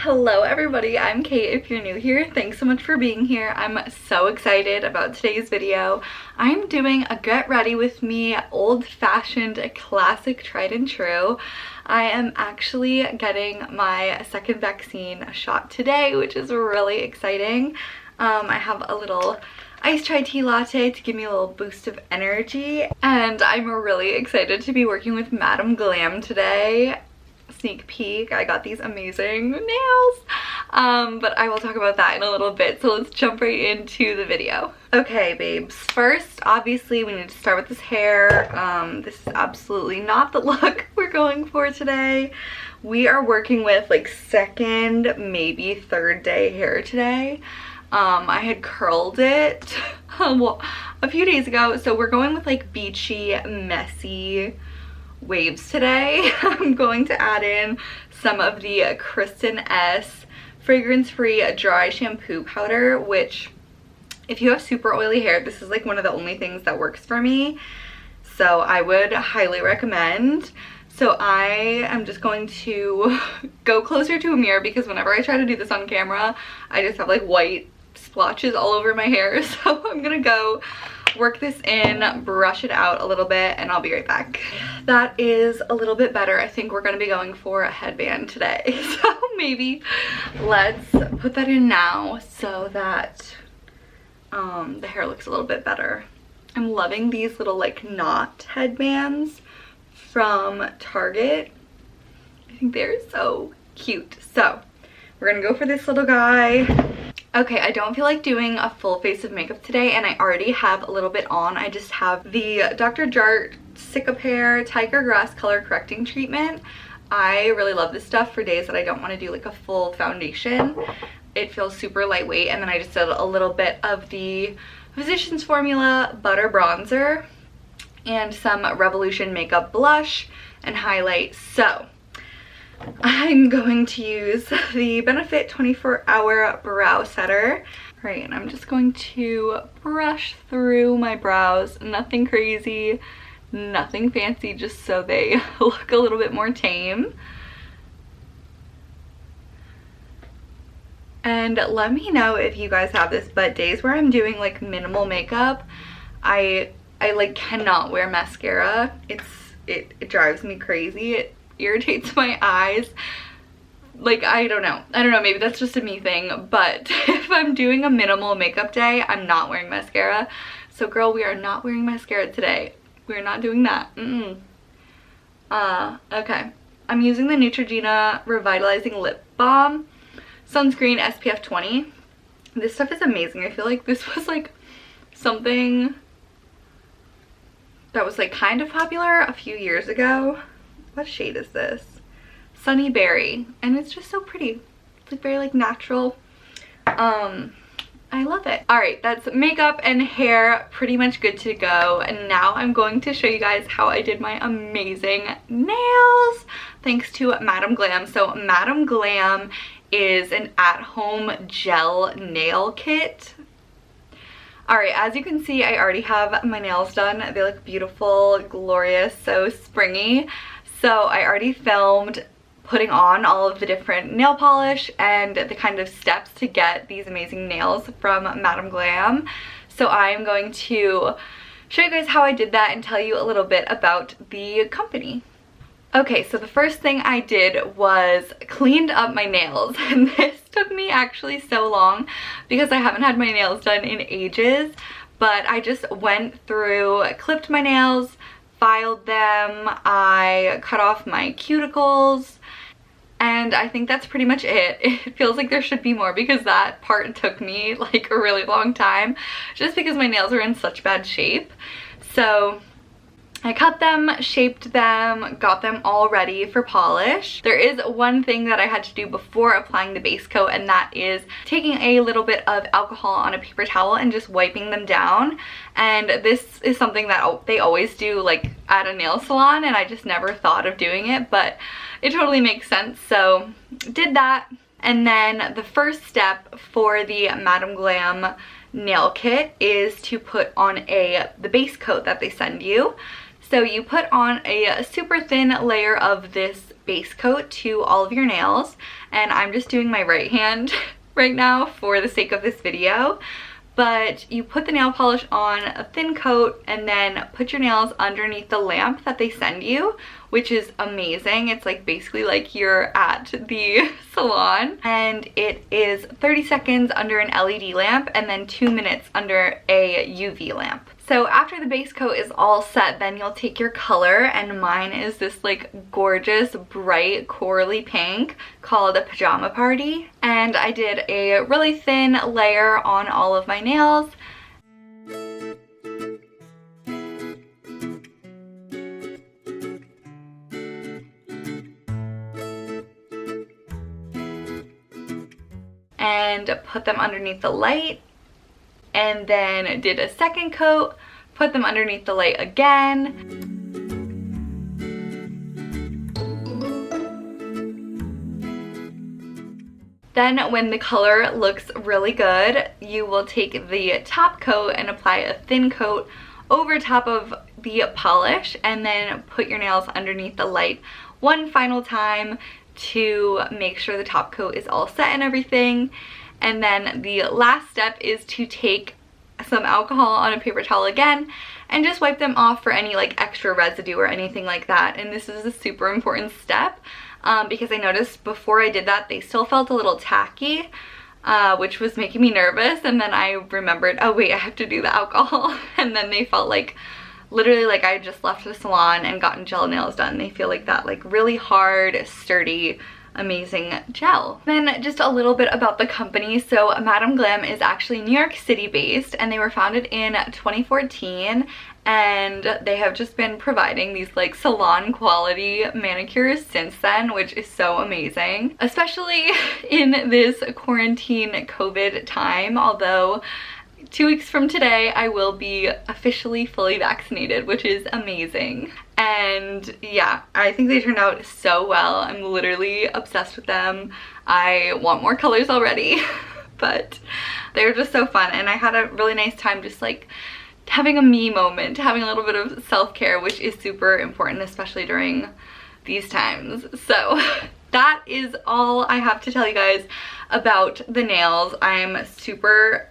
Hello everybody, I'm Kate if you're new here. Thanks so much for being here. I'm so excited about today's video. I'm doing a get ready with me old-fashioned classic tried and true. I am actually getting my second vaccine shot today, which is really exciting. I have a little iced chai tea latte to give me a little boost of energy, and I'm really excited to be working with Madam Glam today. Sneak peek, I got these amazing nails, but I will talk about that in a little bit, so let's jump right into the video. Okay babes, first obviously we need to start with this hair. This is absolutely not the look we're going for today. We are working with like second, maybe third day hair today. I had curled it a few days ago, so we're going with like beachy, messy waves today. I'm going to add in some of the Kristen S fragrance-free dry shampoo powder, which if you have super oily hair, this is like one of the only things that works for me, so I would highly recommend. So I am just going to go closer to a mirror because whenever I try to do this on camera, I just have like white splotches all over my hair. So I'm gonna go work this in, brush it out a little bit, and I'll be right back. That is a little bit better. I think we're gonna be going for a headband today. So maybe let's put that in now so that the hair looks a little bit better. I'm loving these little like knot headbands from Target. I think they're so cute. So we're gonna go for this little guy. Okay, I don't feel like doing a full face of makeup today, and I already have a little bit on. I just have the Dr. Jart Cicapair Tiger Grass Color Correcting Treatment. I really love this stuff for days that I don't want to do like a full foundation. It feels super lightweight, and then I just did a little bit of the Physicians Formula Butter Bronzer and some Revolution Makeup Blush and highlight. So I'm going to use the Benefit 24-Hour Brow Setter. Right, and I'm just going to brush through my brows. Nothing crazy, nothing fancy, just so they look a little bit more tame. And let me know if you guys have this, but days where I'm doing like minimal makeup, I like cannot wear mascara. It drives me crazy. It irritates my eyes. Like I don't know, maybe that's just a me thing, but if I'm doing a minimal makeup day, I'm not wearing mascara. So girl, we are not wearing mascara today. We're not doing that. Okay, I'm using the Neutrogena Revitalizing Lip Balm Sunscreen SPF 20. This stuff is amazing. I feel like this was like something that was like kind of popular a few years ago. What shade is this? Sunny Berry, and it's just so pretty. It's like very like natural. I love it. All right, that's makeup and hair pretty much good to go, and now I'm going to show you guys how I did my amazing nails thanks to Madam Glam. So Madam Glam is an at-home gel nail kit. Alright, as you can see, I already have my nails done. They look beautiful, glorious, so springy. So I already filmed putting on all of the different nail polish and the kind of steps to get these amazing nails from Madam Glam. So I am going to show you guys how I did that and tell you a little bit about the company. Okay, so the first thing I did was cleaned up my nails, and this took me actually so long because I haven't had my nails done in ages, but I just went through, clipped my nails, filed them, I cut off my cuticles, and I think that's pretty much it. It feels like there should be more because that part took me like a really long time just because my nails are in such bad shape. So I cut them, shaped them, got them all ready for polish. There is one thing that I had to do before applying the base coat, and that is taking a little bit of alcohol on a paper towel and just wiping them down. And this is something that they always do like at a nail salon, and I just never thought of doing it, but it totally makes sense, so did that. And then the first step for the Madam Glam nail kit is to put on the base coat that they send you. So you put on a super thin layer of this base coat to all of your nails, and I'm just doing my right hand right now for the sake of this video. But you put the nail polish on a thin coat and then put your nails underneath the lamp that they send you, which is amazing. It's like basically like you're at the salon, and it is 30 seconds under an LED lamp and then 2 minutes under a UV lamp. So after the base coat is all set, then you'll take your color, and mine is this like gorgeous bright corally pink called a Pajama Party. And I did a really thin layer on all of my nails. And put them underneath the light, and then did a second coat, put them underneath the light again. Then when the color looks really good, you will take the top coat and apply a thin coat over top of the polish, and then put your nails underneath the light one final time to make sure the top coat is all set and everything. And then the last step is to take some alcohol on a paper towel again and just wipe them off for any like extra residue or anything like that. And this is a super important step because I noticed before I did that they still felt a little tacky, which was making me nervous. And then I remembered, oh wait, I have to do the alcohol. And then they felt like literally like I just left the salon and gotten gel nails done. They feel like that like really hard, sturdy, amazing gel. Then just a little bit about the company. So Madam Glam is actually New York City based, and they were founded in 2014, and they have just been providing these like salon quality manicures since then, which is so amazing, especially in this quarantine COVID time. Although 2 weeks from today I will be officially fully vaccinated, which is amazing. And yeah, I think they turned out so well. I'm literally obsessed with them. I want more colors already, but they're just so fun. And I had a really nice time just like having a me moment, having a little bit of self-care, which is super important, especially during these times. So that is all I have to tell you guys about the nails. I'm super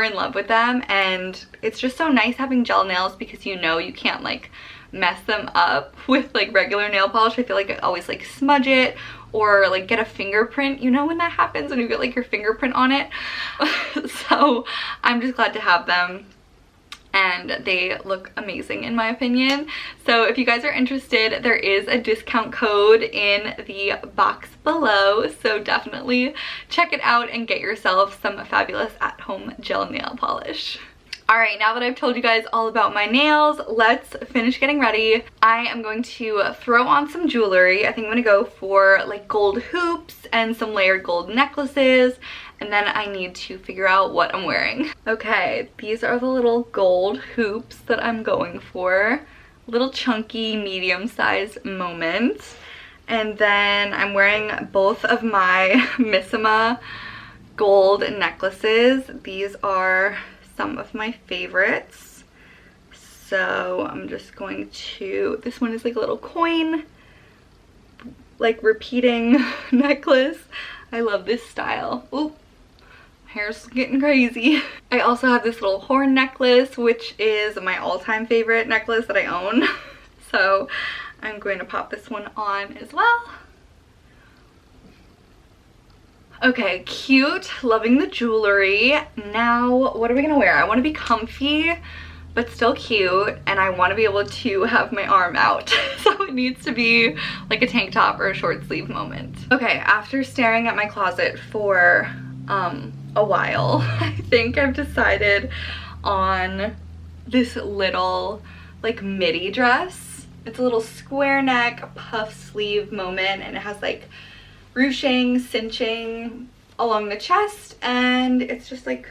in love with them, and it's just so nice having gel nails because you know you can't like mess them up with like regular nail polish. I feel like I always like smudge it or like get a fingerprint. You know when that happens, when you get like your fingerprint on it? So I'm just glad to have them, and they look amazing in my opinion. So if you guys are interested, there is a discount code in the box below, so definitely check it out and get yourself some fabulous at-home gel nail polish. Alright, now that I've told you guys all about my nails, let's finish getting ready. I am going to throw on some jewelry. I think I'm going to go for like gold hoops and some layered gold necklaces, and then I need to figure out what I'm wearing. Okay, these are the little gold hoops that I'm going for. Little chunky, medium-sized moments. And then I'm wearing both of my Missima gold necklaces. These are some of my favorites. So I'm just going to, this one is like a little coin, like repeating necklace. I love this style. Ooh, hair's getting crazy. I also have this little horn necklace, which is my all-time favorite necklace that I own. So I'm going to pop this one on as well. Okay, cute, loving the jewelry. Now, what are we gonna wear? I wanna be comfy, but still cute, and I wanna be able to have my arm out. So it needs to be like a tank top or a short sleeve moment. Okay, after staring at my closet for a while, I think I've decided on this little like midi dress. It's a little square neck, puff sleeve moment, and it has like ruching, cinching along the chest, and it's just like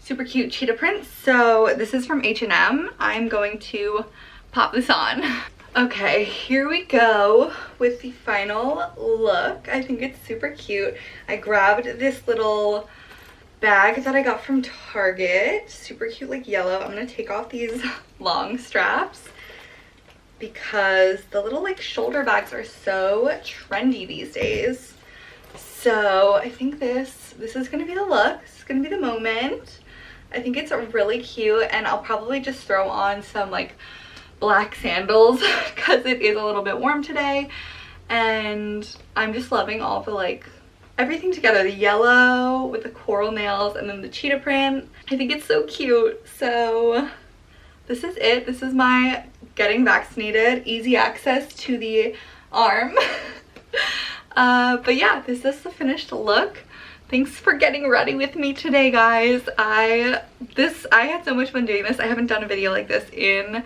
super cute cheetah print. So this is from H&M. I'm going to pop this on. Okay, here we go with the final look. I think it's super cute. I grabbed this little bag that I got from Target. Super cute, like yellow. I'm gonna take off these long straps. because the little like shoulder bags are so trendy these days. So I think this is gonna be the look. This is gonna be the moment. I think it's really cute, and I'll probably just throw on some like black sandals because it is a little bit warm today, and I'm just loving all the like everything together, the yellow with the coral nails and then the cheetah print. I think it's so cute. So this is it. This is my getting vaccinated, easy access to the arm. But yeah, this is the finished look. Thanks for getting ready with me today, guys. I had so much fun doing this. I haven't done a video like this in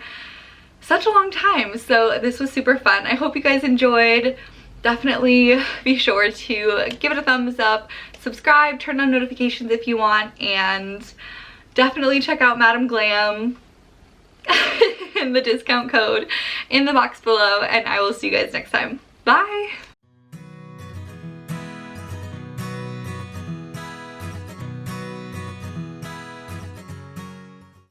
such a long time, so this was super fun. I hope you guys enjoyed. Definitely be sure to give it a thumbs up, subscribe, turn on notifications if you want, and definitely check out Madam Glam and the discount code in the box below, and I will see you guys next time. Bye!